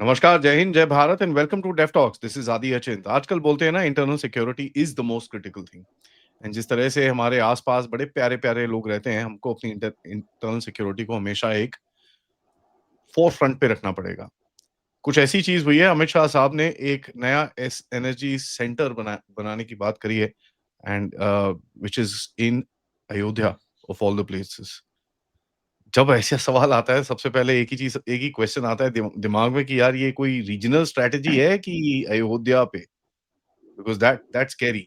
नमस्कार, जय हिंद, जय Bharat and welcome to Dev Talks. This is Adi Achint. आजकल बोलते हैं ना, internal security is the most critical thing. And जिस तरह से हमारे आसपास बड़े प्यारे-प्यारे लोग रहते हैं, हमको अपनी इंटरनल सिक्योरिटी को हमेशा एक फोर फ्रंट पे रखना पड़ेगा। कुछ ऐसी चीज़ हुई है, अमित शाह साहब ने एक नया एस एनर्जी सेंटर बनाने की बात करी है and which is in Ayodhya of all the places. जब ऐसा सवाल आता है, सबसे पहले एक ही क्वेश्चन आता है दिमाग में कि यार ये कोई रीजनल स्ट्रैटेजी है कि अयोध्या पे? Because that's scary.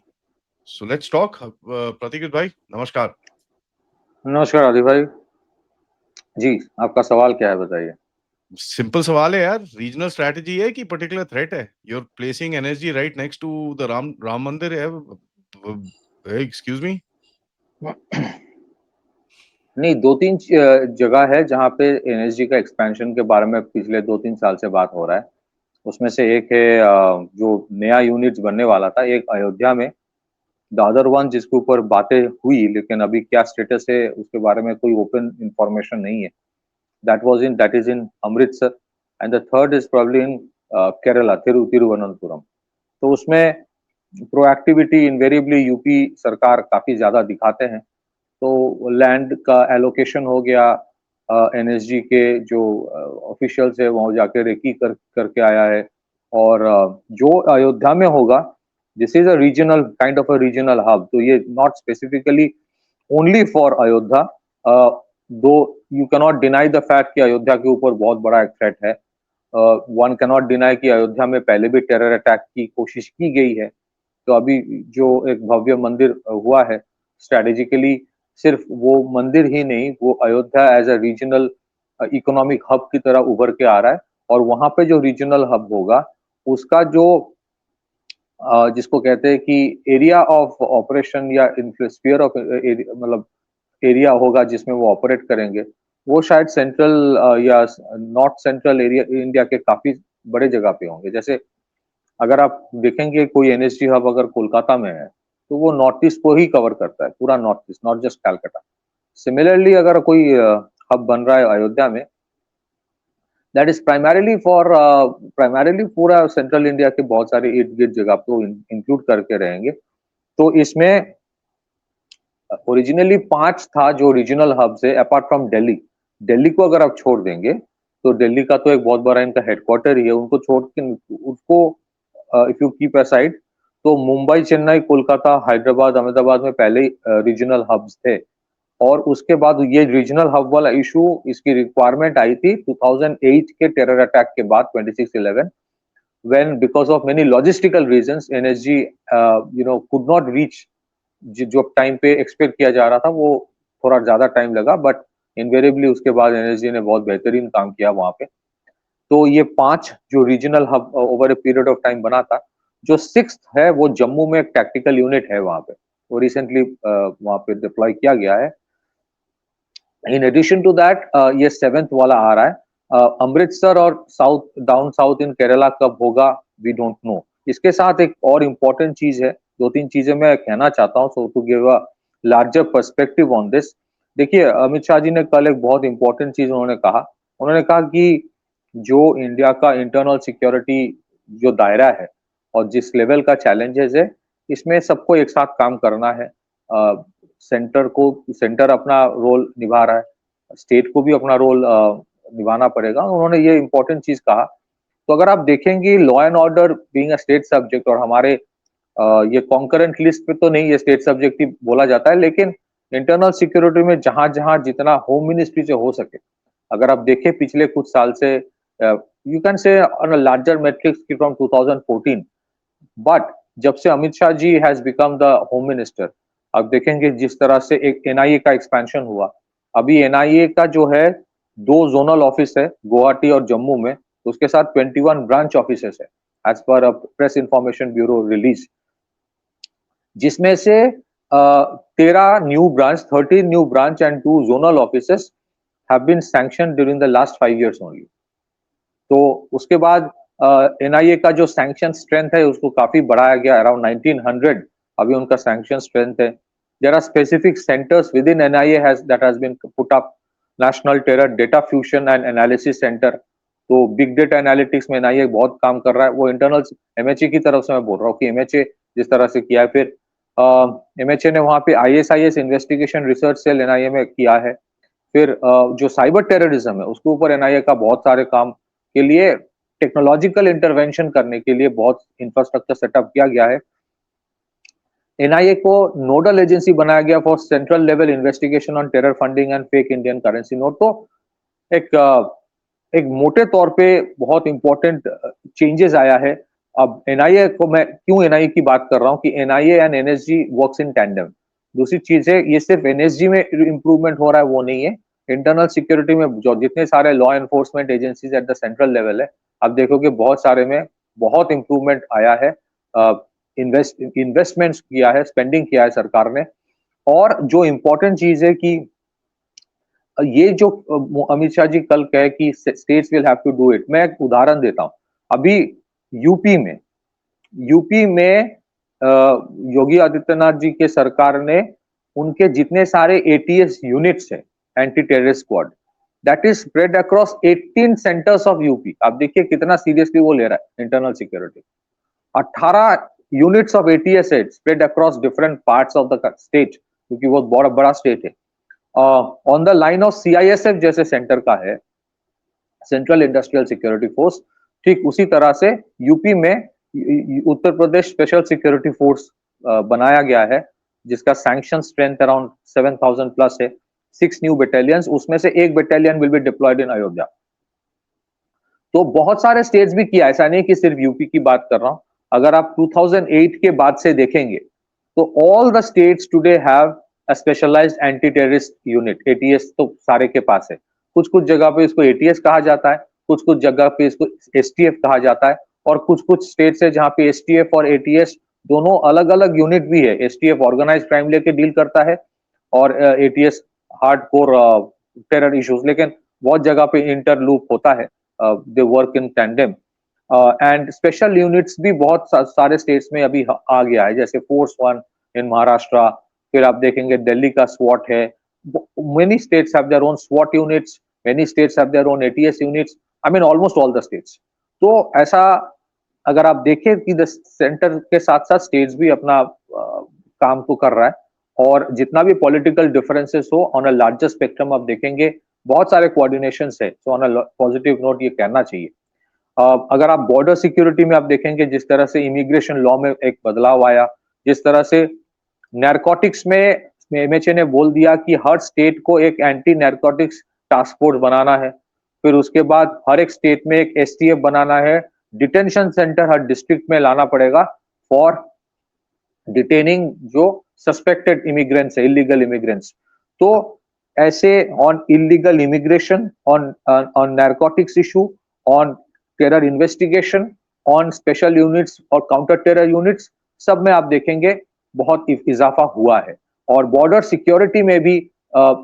So let's talk. Prateek भाई, नमस्कार। नमस्कार आदि भाई। जी, आपका सवाल क्या है बताइए? सिंपल सवाल है यार, रीजनल स्ट्रैटेजी है कि पर्टिकुलर थ्रेट है? You are placing energy right next to the Ram Mandir है। Excuse me? नहीं, 2-3 जगह है जहाँ पे एनएसजी का एक्सपेंशन के बारे में पिछले 2-3 साल से बात हो रहा है। उसमें से एक है जो नया यूनिट्स बनने वाला था, एक अयोध्या में, द अदर वन जिसके ऊपर बातें हुई लेकिन अभी क्या स्टेटस है उसके बारे में कोई ओपन इन्फॉर्मेशन नहीं है। That is in Amritsar and the third is probably in Kerala, Thiruvananthapuram. तो उसमें प्रोएक्टिविटी इन्वेरिएबली यूपी सरकार काफ़ी ज़्यादा दिखाते हैं। तो लैंड का एलोकेशन हो गया, एनएसजी के जो ऑफिशियल्स है वहाँ जाके रेकी करके आया है। और जो अयोध्या में होगा, this is a regional kind of a regional hub, तो ये not specifically only for Ayodhya. Though you cannot deny the fact कि अयोध्या के ऊपर बहुत बड़ा एक थ्रेट है। वन कैनॉट डिनाई कि अयोध्या में पहले भी टेरर अटैक की कोशिश की गई है। तो अभी जो एक भव्य मंदिर हुआ है, स्ट्रेटेजिकली सिर्फ वो मंदिर ही नहीं, वो Ayodhya as a regional economic hub की तरह उभर के आ रहा है। और वहां पे जो रीजनल हब होगा, उसका जो जिसको कहते हैं कि एरिया ऑफ ऑपरेशन या स्फीयर ऑफ मतलब एरिया होगा जिसमें वो ऑपरेट करेंगे, वो शायद सेंट्रल या नॉर्थ सेंट्रल एरिया इंडिया के काफी बड़े जगह पे होंगे। जैसे अगर आप देखेंगे कोई एनएसजी हब अगर कोलकाता में है, तो वो नॉर्थ ईस्ट को ही कवर करता है, पूरा north east, not just Calcutta. Similarly अगर कोई हब बन रहा है अयोध्या में, दैट इज प्राइमरीली पूरा सेंट्रल इंडिया के बहुत सारे इर्द गिर्द जगह को इंक्लूड करके रहेंगे। तो इसमें ओरिजिनली 5 था जो रीजनल हब्स है, अपार्ट फ्रॉम दिल्ली। दिल्ली को अगर आप छोड़ देंगे, तो दिल्ली का तो एक बहुत बड़ा इनका हेडक्वार्टर ही है, उनको छोड़ के उसको इफ यू कीप असाइड, तो मुंबई, चेन्नई, कोलकाता, हैदराबाद, अहमदाबाद में पहले ही रीजनल हब्स थे। और उसके बाद ये रीजनल हब वाला इशू, इसकी रिक्वायरमेंट आई थी 2008 के टेरर अटैक के बाद, 26/11, when because of many logistical reasons NSG could not reach जो टाइम पे एक्सपेक्ट किया जा रहा था, वो थोड़ा ज्यादा टाइम लगा, बट इनवेरिएबली उसके बाद एनएसजी ने बहुत बेहतरीन काम किया वहां पे। तो ये 5 जो regional hub over a period of time बना था, जो 6th है वो जम्मू में एक टैक्टिकल यूनिट है वहां पे, वो रिसेंटली वहां पे डिप्लॉय किया गया है। इन एडिशन टू दैट ये 7th वाला आ रहा है। अमृतसर और साउथ, डाउन साउथ इन केरला कब होगा, वी डोंट नो। इसके साथ एक और इम्पोर्टेंट चीज है, 2-3 चीजें मैं कहना चाहता हूँ, so to give a larger perspective on this. देखिए, अमित शाह जी ने कल एक बहुत इंपॉर्टेंट चीज उन्होंने कहा कि जो इंडिया का इंटरनल सिक्योरिटी जो दायरा है और जिस लेवल का चैलेंजेस है, इसमें सबको एक साथ काम करना है। सेंटर अपना रोल निभा रहा है, स्टेट को भी अपना रोल निभाना पड़ेगा। उन्होंने ये इंपॉर्टेंट चीज कहा। तो अगर आप देखेंगे, law and order being a state subject, और हमारे ये कॉन्करेंट लिस्ट पे तो नहीं, ये स्टेट सब्जेक्ट ही बोला जाता है, लेकिन इंटरनल सिक्योरिटी में जहां जहां जितना होम मिनिस्ट्री से हो सके, अगर आप देखें पिछले कुछ साल से, you can say on a larger matrix from 2014, but जब से Amit Shah ji has become the home minister, अब देखेंगे जिस तरह से एक एनआईए का एक्सपेंशन हुआ। अभी एनआईए का जो है 2 जोनल ऑफिस है, गुवाहाटी और जम्मू में, उसके साथ 21 ब्रांच ऑफिसेस है, as per press information bureau release, जिसमें से 13 new branch and 2 zonal offices have been sanction during the last 5 years only. तो उसके बाद एनआईए का जो सैंक्शन स्ट्रेंथ है उसको काफी बढ़ाया गया, अराउंड 1900 अभी उनका सैंक्शन स्ट्रेंथ है। There are specific centres within NIA has been put up, national terror data fusion and analysis centre, तो बिग डेटा एनालिटिक्स में एनआईए बहुत काम कर रहा है, वो इंटरनल एमएचए की तरफ से मैं बोल रहा हूँ कि एमएचए जिस तरह से किया है, फिर एमएचए ने वहां पे ISIS investigation research cell NIA में किया है। फिर जो साइबर टेररिज्म है उसके ऊपर एनआईए का बहुत सारे काम के लिए टेक्नोलॉजिकल इंटरवेंशन करने के लिए बहुत इंफ्रास्ट्रक्चर सेटअप किया गया है। एनआईए को नोडल एजेंसी बनाया गया for central level investigation on terror funding and fake Indian currency note. तो एक एक मोटे तौर पे बहुत इंपॉर्टेंट चेंजेस आया है। अब एनआईए को मैं क्यों एनआईए की बात कर रहा हूँ कि NIA and NSG works in tandem. दूसरी चीज है, ये सिर्फ एनएसजी में इंप्रूवमेंट हो रहा है वो नहीं है, इंटरनल सिक्योरिटी में जो जितने सारे law enforcement agencies at the central level है, आप देखोगे बहुत सारे में बहुत इंप्रूवमेंट आया है। इन्वेस्टमेंट्स किया है, स्पेंडिंग किया है सरकार ने। और जो इम्पोर्टेंट चीज है कि ये जो अमित शाह जी कल कहे कि states will have to do it, मैं एक उदाहरण देता हूं। अभी यूपी में योगी आदित्यनाथ जी के सरकार ने उनके जितने सारे एटीएस यूनिट्स है, anti terrorist squad, that is spread across 18 centres of UP. आप देखिए कितना सीरियसली वो ले रहा है internal security. 18 units of ATS है spread across different parts of the state, क्योंकि वो बहुत बड़ा स्टेट है। On the line of CISF जैसे सेंटर का है, सेंट्रल इंडस्ट्रियल सिक्योरिटी फोर्स, ठीक उसी तरह से यूपी में Uttar Pradesh special security force बनाया गया है, जिसका सैंक्शन स्ट्रेंथ अराउंड 7,000 प्लस है। 6 न्यू बटालियंस, उसमें से एक बटालियन विल बी डिप्लॉयड इन अयोध्या। तो बहुत सारे स्टेट्स भी किया, ऐसा नहीं कि सिर्फ यूपी की बात कर रहा हूं। अगर आप 2008 के बाद से देखेंगे तो all the states today have a specialised anti terrorist unit, ATS तो सारे के पास है। कुछ कुछ जगह पे इसको एटीएस कहा जाता है, कुछ कुछ जगह पे इसको एसटीएफ कहा जाता है, और कुछ कुछ स्टेट्स है जहां पे एसटीएफ और एटीएस दोनों अलग अलग यूनिट भी है। एसटीएफ ऑर्गेनाइज क्राइम लेके डील करता है और एटीएस हार्डकोर टेरर इश्यूज, लेकिन बहुत जगह पे इंटरलूप होता है, they work in tandem. And special units भी बहुत सारे स्टेट्स में अभी आ गया है, जैसे फोर्स 1 इन महाराष्ट्र, फिर आप देखेंगे दिल्ली का स्वॉट है। Many states have their own स्वॉट units, many states have their own ATS units, I mean almost all the states. तो ऐसा अगर आप देखें कि द सेंटर के साथ साथ स्टेट्स भी अपना काम को कर रहा है, और जितना भी पॉलिटिकल डिफरेंसेस हो ऑन अ लार्जर स्पेक्ट्रम आप देखेंगे बहुत सारे कोऑर्डिनेशन है। सो ऑन अ पॉजिटिव नोट ये कहना चाहिए। अगर आप बॉर्डर सिक्योरिटी में आप देखेंगे जिस तरह से इमिग्रेशन लॉ में एक बदलाव आया, जिस तरह से नैरकोटिक्स में एमएचए ने बोल दिया कि हर स्टेट को एक एंटी नैरकोटिक्स टास्क फोर्स बनाना है, फिर उसके बाद हर एक स्टेट में एक एसटीएफ बनाना है, डिटेंशन सेंटर हर डिस्ट्रिक्ट में लाना पड़ेगा फॉर डिटेनिंग जो सस्पेक्टेड इमिग्रेंट्स है, इलीगल इमिग्रेंट्स। तो ऐसे on illegal immigration, on narcotics issue, on terror investigation, on special units और काउंटर टेरर यूनिट्स, सब में आप देखेंगे बहुत इजाफा हुआ है। और बॉर्डर सिक्योरिटी में भी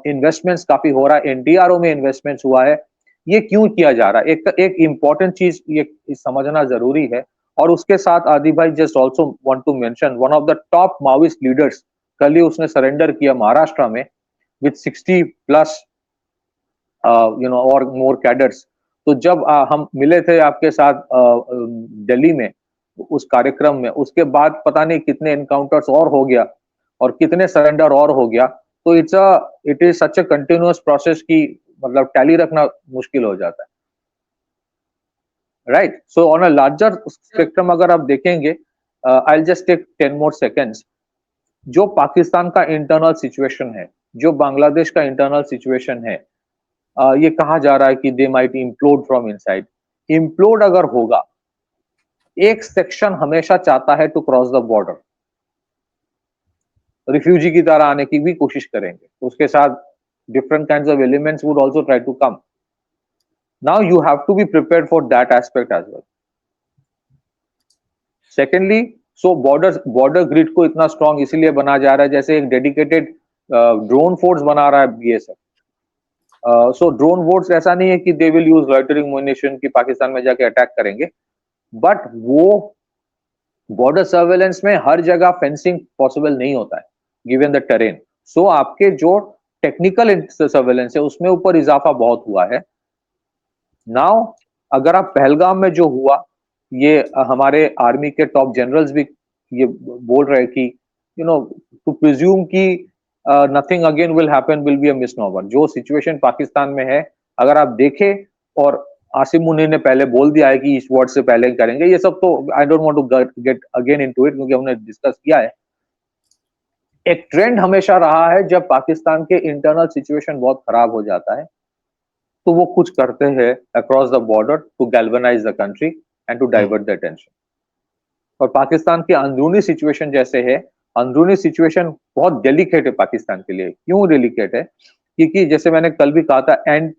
इन्वेस्टमेंट्स काफी हो रहा है, एनडीआरओ में इन्वेस्टमेंट्स हुआ है। ये क्यों किया जा रहा है, एक इंपॉर्टेंट चीज ये समझना जरूरी है। और उसके साथ आदि भाई just also want to mention one of the top Maoist leaders, कल ही उसने सरेंडर किया महाराष्ट्र में विद 60 प्लस और मोर कैडर्स। तो जब हम मिले थे आपके साथ दिल्ली में उस कार्यक्रम में, उसके बाद पता नहीं कितने एनकाउंटर्स और हो गया और कितने सरेंडर और हो गया। तो it is such a continuous process की मतलब टैली रखना मुश्किल हो जाता है, right. So on a larger spectrum अगर आप देखेंगे, I will just take 10 more seconds. जो पाकिस्तान का इंटरनल सिचुएशन है, जो बांग्लादेश का इंटरनल सिचुएशन है, ये कहा जा रहा है कि they might implode from inside. Implode अगर होगा, एक सेक्शन हमेशा चाहता है to cross the border, refugee की तरह आने की भी कोशिश करेंगे, तो उसके साथ different kinds of elements would also try to come. Now you have to be prepared for that aspect as well. Secondly, so border grid को इतना स्ट्रांग इसलिए बना जा रहा है, जैसे एक डेडिकेटेड ड्रोन फोर्स बना रहा है बीएसएफ। सो ड्रोन फोर्स ऐसा नहीं है कि they will use loitering munition की पाकिस्तान में जाके अटैक करेंगे, बट वो बॉर्डर सर्वेलेंस में हर जगह फेंसिंग पॉसिबल नहीं होता है गिवन द टेरेन। सो आपके जो टेक्निकल सर्वेलेंस है उसमें ऊपर इजाफा बहुत हुआ है। नाउ अगर आप पहलगाम में जो हुआ, ये हमारे आर्मी के टॉप जनरल्स भी ये बोल रहे हैं कि टू प्रिज्यूम कि nothing again will happen will be a misnomer. जो सिचुएशन पाकिस्तान में है, अगर आप देखें, और आसिम मुनीर ने पहले बोल दिया है कि इस वर्ड से पहले करेंगे, ये सब तो I don't want to get again into it, क्योंकि हमने डिस्कस किया है। एक ट्रेंड हमेशा रहा है, जब पाकिस्तान के इंटरनल सिचुएशन बहुत खराब हो जाता है, तो वो कुछ करते हैं across the border to galvanise the country and to hmm, divert the attention. और पाकिस्तान की अंदरूनी सिचुएशन जैसे है, अंदरूनी सिचुएशन बहुत डेलिकेट है पाकिस्तान के लिए। क्यों डेलिकेट है? क्योंकि जैसे मैंने कल भी कहा था, एंड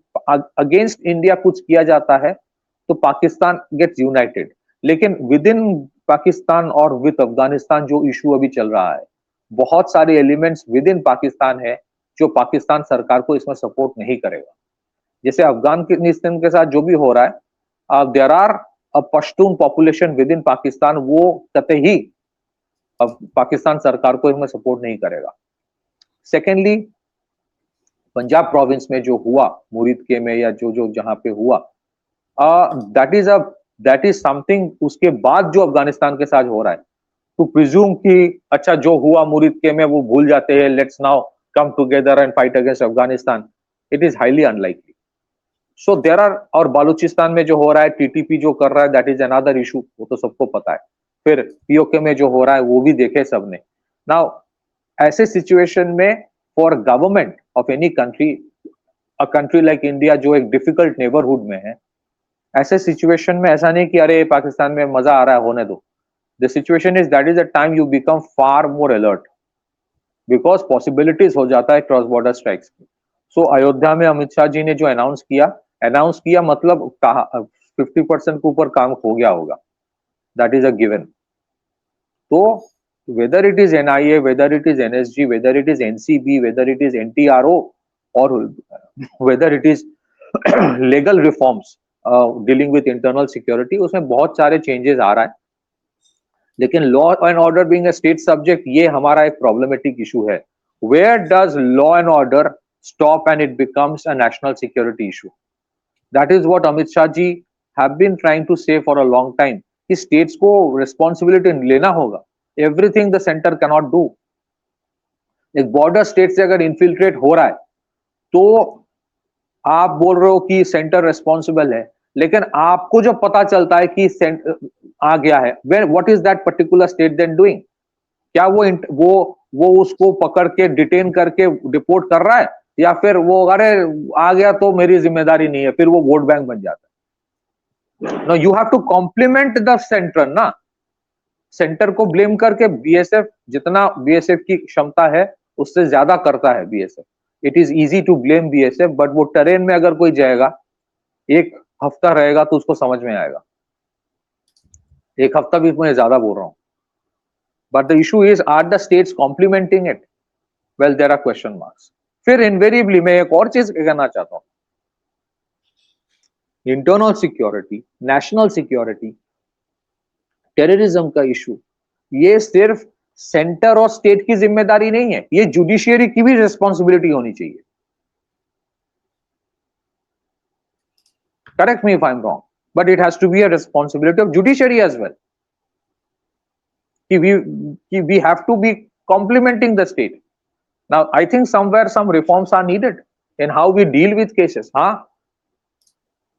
अगेंस्ट इंडिया कुछ किया जाता है तो पाकिस्तान गेट्स यूनाइटेड, लेकिन विद इन पाकिस्तान और विद अफगानिस्तान जो इशू अभी चल रहा है, बहुत सारे एलिमेंट्स विद इन पाकिस्तान है जो पाकिस्तान सरकार को इसमें सपोर्ट नहीं करेगा। जैसे अफगानिस्तान के साथ जो भी हो रहा है, there are a Pashtun population within Pakistan, वो कतई अब पाकिस्तान सरकार को इसमें सपोर्ट नहीं करेगा। सेकेंडली, पंजाब प्रोविंस में जो हुआ, मुरीद के में या जो जो जहां पे हुआ, that is a that is something. उसके बाद जो अफगानिस्तान के साथ हो रहा है, टू प्रिज्यूम कि अच्छा जो हुआ मुरीद के में वो भूल जाते हैं, let's now come together and fight against Afghanistan, it is highly unlikely. So there are, और बालूचिस्तान में जो हो रहा है, टीटीपी जो कर रहा है, दैट इज अनदर इशू, वो तो सबको पता है। फिर पीओके में जो हो रहा है वो भी देखे सबने। नाउ ऐसे सिचुएशन में, for government of any country, a country like India जो एक डिफिकल्ट नेबरहुड में है, ऐसे सिचुएशन में ऐसा नहीं कि अरे पाकिस्तान में मजा आ रहा है, होने दो। The situation is that is the time you become far more alert, because possibilities हो जाता है क्रॉस बॉर्डर स्ट्राइक्स की। सो अयोध्या में अमित शाह जी ने जो अनाउंस किया मतलब कहा 50% के ऊपर काम हो गया होगा, दैट इज अ गिवन। तो whether it is NIA, whether it is NSG, whether it is NCB, whether it is NTRO, और whether it is legal reforms dealing with internal security, उसमें बहुत सारे चेंजेस आ रहा है। लेकिन law and order being a state subject, ये हमारा एक प्रॉब्लमेटिक इशू है। Where does law and order stop and it becomes a national security issue? That is what Amit Shah ji have been trying to say for a long time, कि states को responsibility लेना होगा। Everything the center cannot do। एक border state से अगर infiltrate हो रहा है, तो आप बोल रहे हो कि सेंटर रेस्पॉन्सिबल है, लेकिन आपको जब पता चलता है कि आ गया है, what is that particular state then doing? क्या वो उसको पकड़ के डिटेन करके रिपोर्ट कर रहा है, या फिर वो अरे आ गया तो मेरी जिम्मेदारी नहीं है, फिर वो वोट बैंक बन जाता है। No, you have to complement the centre ना। सेंटर को ब्लेम करके बीएसएफ, जितना बीएसएफ की क्षमता है उससे ज्यादा करता है BSF. It is easy to blame BSF, but वो टेरेन में अगर कोई जाएगा, एक हफ्ता रहेगा तो उसको समझ में आएगा। एक हफ्ता भी मैं ज्यादा बोल रहा हूं। But the issue is, are the states complementing it? Well, there are question marks. फिर इनवेरिएबली मैं एक और चीज कहना चाहता हूं, internal security, national security, terrorism का इशू, ये सिर्फ सेंटर और स्टेट की जिम्मेदारी नहीं है, ये जुडिशियरी की भी रिस्पॉन्सिबिलिटी होनी चाहिए। Correct me if I am wrong, but it has to be a responsibility of judiciary as well, कि we have to be complementing the state. Now I think somewhere some reforms are needed in how we deal with cases। हाँ,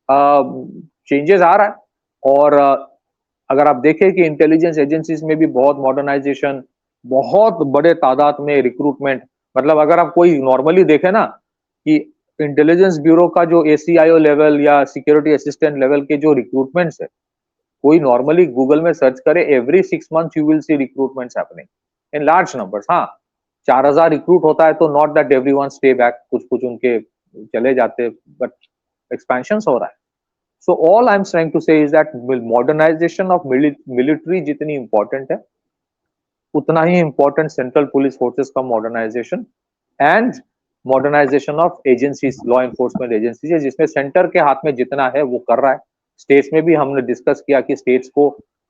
changes आ रहा है। और अगर आप देखें कि इंटेलिजेंस एजेंसीज में भी बहुत मॉडर्नाइजेशन, बहुत बड़े तादाद में रिक्रूटमेंट, मतलब अगर आप कोई नॉर्मली देखे ना, कि इंटेलिजेंस ब्यूरो का जो एसीआईओ लेवल या सिक्योरिटी असिस्टेंट लेवल के जो रिक्रूटमेंट्स है, कोई नॉर्मली गूगल में सर्च करे, every 6 months you will see recruitments happening in large numbers. हाँ, 4000 रिक्रूट होता है तो not that everyone stay back, कुछ कुछ उनके चले जाते, बट एक्सपेंशन हो रहा है। So all I am trying to say is that modernisation of military जितनी इंपॉर्टेंट है, उतना ही इंपॉर्टेंट सेंट्रल पुलिस फोर्सेस का modernisation and modernisation of agencies, law enforcement agencies है, जिसमें सेंटर के हाथ में जितना है वो कर रहा है। स्टेट्स में भी हमने डिस्कस किया कि स्टेट्स को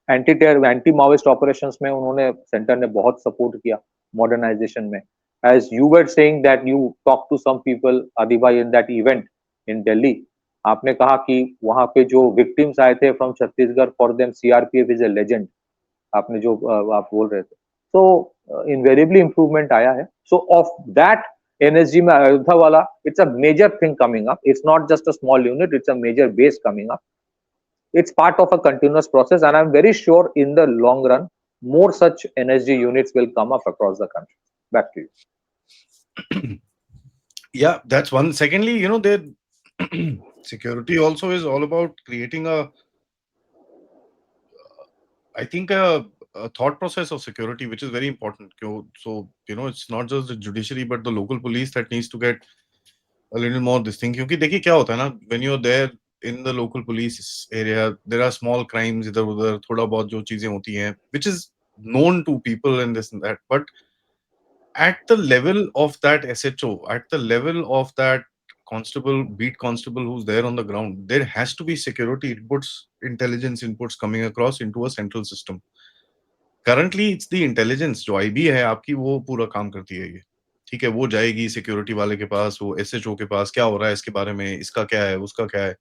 एंटी माओइस्ट ऑपरेशंस में उन्होंने, सेंटर ने बहुत सपोर्ट किया मॉडर्नाइजेशन में। As you were saying that you talk to some people, Adi भाई, in that event in Delhi, आपने कहा कि वहां पे जो विक्टिम्स आए थे from Chhattisgarh, for them CRPF is a legend, आपने जो आप बोल रहे थे, तो इनवेरिएबली इम्प्रूवमेंट आया है। सो ऑफ दैट एनएसजी में अयोध्या वाला, it's a major thing coming up, it's not just a small unit, it's a major base coming up, it's part of a continuous process, and I'm very sure in the long run more such NSG units will come up across the country. Back to you. Yeah, that's one. Secondly, their security also is all about creating I think a thought process of security, which is very important. So, it's not just the judiciary, but the local police that needs to get a little more this thing. क्योंकि देखिए क्या होता है ना, when you're there in the local police area, there are small crimes इधर उधर, थोड़ा बहुत जो चीजें होती हैं, which is known to people and this and that. But at the level of that SHO, at the level of that constable, beat constable who's there on the ground, there has to be security inputs, intelligence inputs coming across into a central system. Currently it's the intelligence जो IB है आपकी, वो पूरा काम करती है ये। ठीक है, वो जाएगी सिक्योरिटी वाले के पास, वो एसएचओ के पास, क्या हो रहा है इसके बारे में, इसका क्या है, उसका क्या है।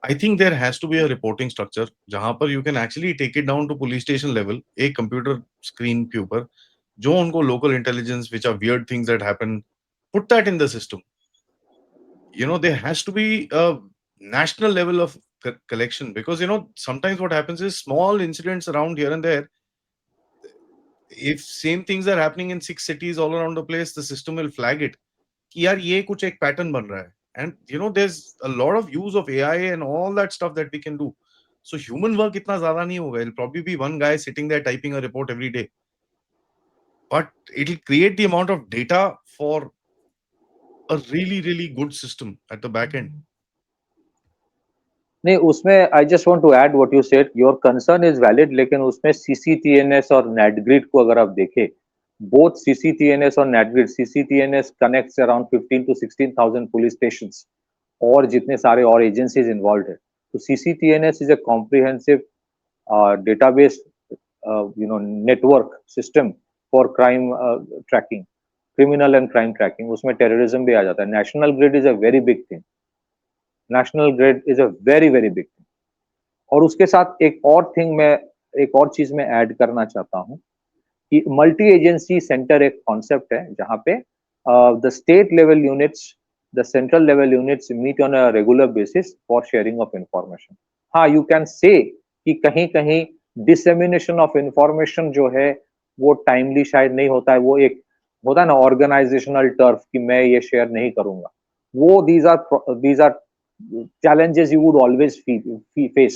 I think there has to be a reporting structure जहां पर you can actually take it down to police station level, एक कंप्यूटर स्क्रीन के ऊपर, जो उनको local intelligence which are weird things that happen, put that in the system. There has to be a national level of collection, because sometimes what happens is small incidents around here and there, if same things are happening in 6 cities all around the place, the system will flag it कि यार ये कुछ एक pattern बन रहा है. And there's a lot of use of AI and all that stuff that we can do. So human work इतना ज़्यादा नहीं होगा. It'll probably be one guy sitting there typing a report every day. But it'll create the amount of data for a really, really good system at the back end. नहीं, उसमें I just want to add what you said, your concern is valid, लेकिन उसमें CCTNS और NATGRID को अगर आप देखें, both CCTNS और NATGRID, CCTNS connects around 15 to 16,000 police stations और जितने सारे और एजेंसीज इन्वॉल्व है। तो CCTNS is a comprehensive database network system for crime tracking, criminal and crime tracking, उसमें टेररिज्म भी आ जाता है। National grid is a very big thing, national grid is a very very big thing. और उसके साथ एक और चीज मैं ऐड करना चाहता हूँ कि मल्टी एजेंसी सेंटर एक कॉन्सेप्ट है जहां पे the state level units, the central level units meet on a regular basis for sharing of information. हाँ, यू कैन से कि कहीं कहीं डिसेमिनेशन ऑफ इंफॉर्मेशन जो है वो टाइमली शायद नहीं होता है, वो एक होता है ना ऑर्गेनाइजेशनल टर्फ कि मैं ये शेयर नहीं करूंगा, वो these are challenges you would always face,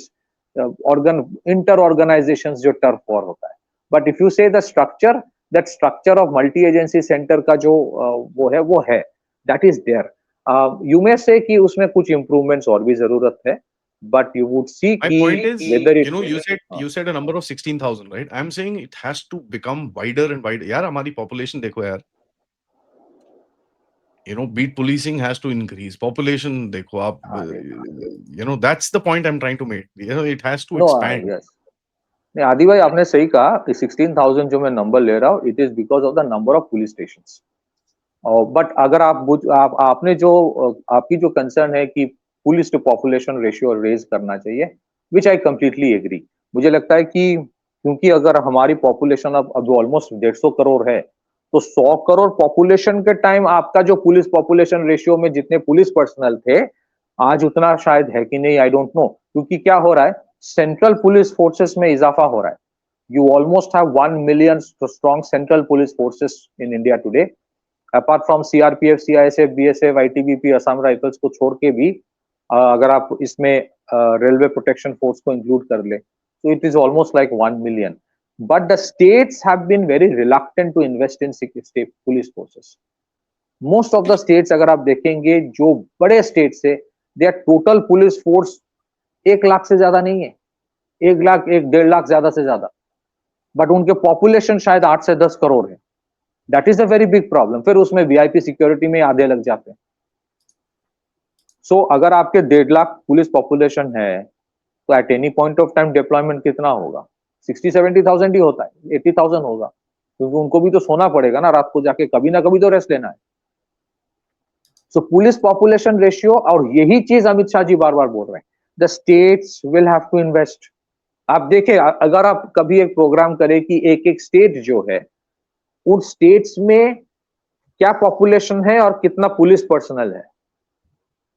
inter organizations जो टर्फ वॉर होता है। But if you say the structure, that structure of multi agency centre का जो वो है that is there. You may say कि उसमें कुछ इंप्रूवमेंट्स और भी जरूरत है, but you would see My कि point is, whether it you said a number of 16,000, right? I'm saying it has to become wider and wider. यार हमारी population देखो यार, beat policing has to increase. Population देखो आप, that's the point I'm trying to make. It has to no, expand. Yes, नहीं आदि भाई आपने सही कहा कि 16,000 जो मैं नंबर ले रहा हूँ, it is because of the number of police stations. But अगर आपने जो आपकी जो कंसर्न है कि police to population ratio raise करना चाहिए, विच आई कंप्लीटली एग्री। मुझे लगता है कि क्योंकि अगर हमारी पॉपुलेशन अब ऑलमोस्ट 150 करोड़ है, तो 100 करोड़ पॉपुलेशन के टाइम आपका जो पुलिस पॉपुलेशन रेशियो में जितने पुलिस पर्सनल थे, आज उतना शायद है कि नहीं, आई डोंट नो। क्योंकि क्या हो रहा है, सेंट्रल पुलिस फोर्सेस में इजाफा हो रहा है। You almost have 1 million strong central police forces in India today. Apart from CRPF, CISF, BSF, ITBP, Assam Rifles को छोड़ के भी अगर आप इसमें रेलवे प्रोटेक्शन फोर्स को इंक्लूड कर ले, तो it is almost like 1 million। But the states have been very reluctant to invest in state police forces. Most of the states अगर आप देखेंगे, जो बड़े स्टेट्स है, there total police force 1 lakh से ज्यादा नहीं है, 1 लाख, 1-1.5 लाख ज्यादा से ज्यादा, बट उनके पॉपुलेशन शायद 8 से 10 करोड़ है। That is a very big problem. फिर उसमें वीआईपी सिक्योरिटी में आधे लग जाते हैं। सो अगर आपके 1.5 लाख पुलिस पॉपुलेशन है, तो at any point of time deployment कितना होगा? 60-70,000 ही होता है, 80,000 होगा, क्योंकि उनको भी तो सोना पड़ेगा ना रात को जाके, कभी ना कभी तो रेस्ट लेना है। सो पुलिस पॉपुलेशन रेशियो, और यही चीज अमित शाह जी बार बार बोल रहे हैं, the states will have to invest. आप देखें, अगर आप कभी एक प्रोग्राम करें कि एक एक स्टेट जो है, उन स्टेट्स में क्या पॉपुलेशन है और कितना पुलिस पर्सनल है,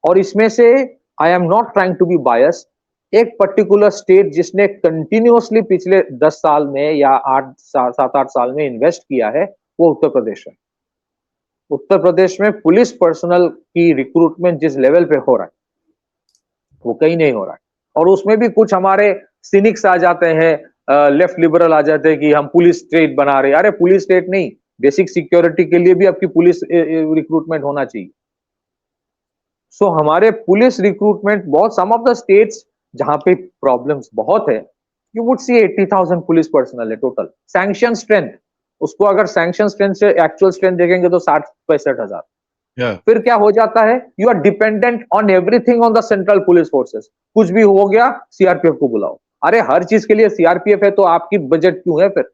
और इसमें से I am not trying to be bias, एक पर्टिकुलर स्टेट जिसने कंटिन्यूअसली पिछले 10 साल में या 7-8 साल में इन्वेस्ट किया है, वो उत्तर प्रदेश है। उत्तर प्रदेश में पुलिस पर्सनल की रिक्रूटमेंट जिस लेवल पे हो रहा है, वो कहीं नहीं हो रहा है। और उसमें भी कुछ हमारे सिनिक्स आ जाते हैं, लेफ्ट लिबरल आ जाते हैं कि हम पुलिस स्टेट बना रहे हैं। अरे पुलिस स्टेट नहीं, बेसिक सिक्योरिटी के लिए भी आपकी पुलिस रिक्रूटमेंट होना चाहिए। सो हमारे पुलिस रिक्रूटमेंट बहुत, सम ऑफ द स्टेट्स जहां पे प्रॉब्लम्स बहुत है, you would see 80,000 police personnel है टोटल। सैंक्शन स्ट्रेंथ, उसको अगर सैंक्शन स्ट्रेंथ से एक्चुअल स्ट्रेंथ देखेंगे तो 60-65 हजार। फिर क्या हो जाता है, you are dependent on everything on the central police forces. कुछ भी हो गया सीआरपीएफ को बुलाओ। अरे हर चीज के लिए सीआरपीएफ है तो आपकी बजट क्यों है? फिर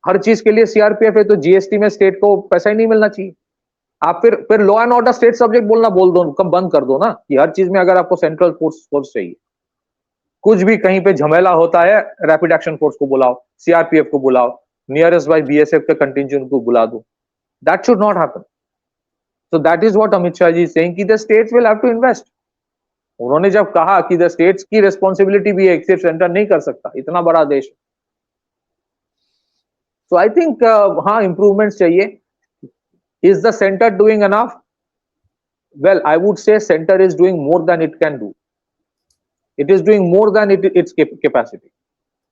हर चीज के लिए सीआरपीएफ है तो जीएसटी में स्टेट को पैसा ही नहीं मिलना चाहिए। आप फिर law and order state subject बोलना बोल दो, कम बंद कर दो ना, कि हर चीज में अगर आपको सेंट्रल फोर्स चाहिए। कुछ भी कहीं पे झमेला होता है, रैपिड एक्शन फोर्स को बुलाओ, सीआरपीएफ को बुलाओ, नियरेस्ट बाय बीएसएफ के कंटिंजेंट को बुला दो। That should not happen. So that is what Amit Shah ji is saying कि the states will have to invest. उन्होंने जब कहा कि the states की responsibility भी है, सिर्फ सेंटर नहीं कर सकता, इतना बड़ा देश। So I think हाँ improvements चाहिए। Is the center doing enough? Well, I would say center is doing more than it can do. It is doing more than its capacity.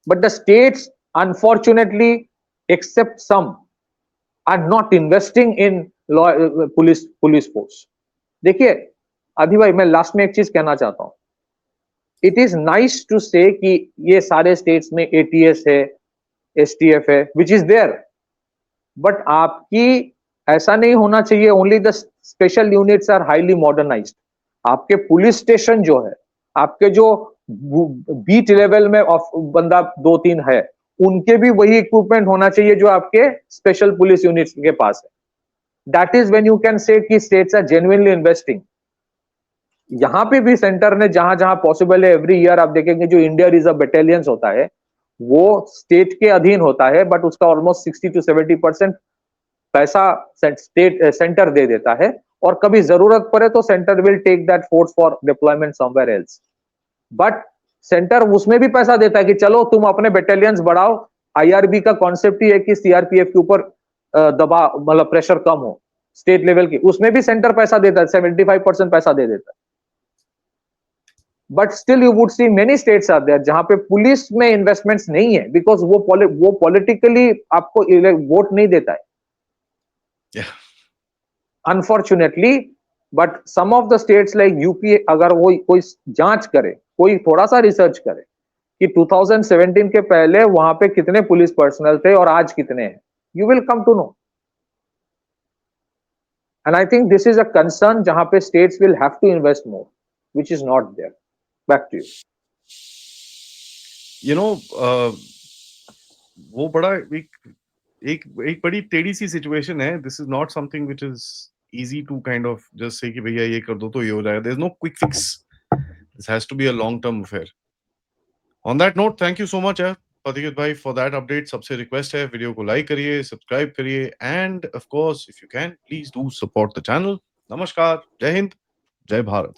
But the states, unfortunately, except some, are not investing in police force. देखिए आदि भाई, मैं last में एक चीज कहना चाहता हूं। इट इज नाइस टू से कि ये सारे स्टेट्स में एटीएस है, एसटीएफ है, विच इज देयर, बट आपकी ऐसा नहीं होना चाहिए only the special units are highly modernised. आपके पुलिस स्टेशन जो है, आपके जो बीट लेवल में बंदा 2-3 है, उनके भी वही इक्विपमेंट होना चाहिए जो आपके स्पेशल पुलिस यूनिट्स के पास है। That is when you can say कि states are genuinely investing। यहां पे भी सेंटर ने जहां जहां पॉसिबल है, एवरी ईयर आप देखेंगे जो इंडिया रिजर्व बटालियंस होता है वो स्टेट के अधीन होता है, बट उसका ऑलमोस्ट 60-70% पैसा सेंटर दे देता है, और कभी जरूरत पड़े तो centre will take that force for deployment somewhere else. But centre उसमें भी पैसा देता है कि चलो तुम अपने बटालियंस बढ़ाओ। आईआरबी का कॉन्सेप्ट ही है कि सीआरपीएफ के ऊपर दबाव, मतलब प्रेशर कम हो स्टेट लेवल की, उसमें भी सेंटर पैसा देता है, 75% पैसा दे देता है। But still you would see many states are there जहां पे पुलिस में इन्वेस्टमेंट्स नहीं है, बिकॉज वो पॉलिटिकली आपको वोट नहीं देता है, unfortunately. But some of the states like UP, अगर वो कोई जांच करे, कोई थोड़ा सा रिसर्च करे कि 2017 के पहले वहां पे कितने पुलिस पर्सनल थे और आज कितने हैं, you will come to know. And I think this is a concern jahan pe states will have to invest more, which is not there. Back to you. You know, वो बड़ा एक बड़ी टेढ़ी सी सिचुएशन है। This is not something which is easy to kind of just say कि भैया ये कर दो तो ये हो जाएगा। There's no quick fix. This has to be a long term affair. On that note, thank you so much Pathikrit भाई फॉर दैट अपडेट। सबसे रिक्वेस्ट है वीडियो को लाइक करिए, सब्सक्राइब करिए, end of course if you can please do support the channel. नमस्कार, जय हिंद, जय भारत।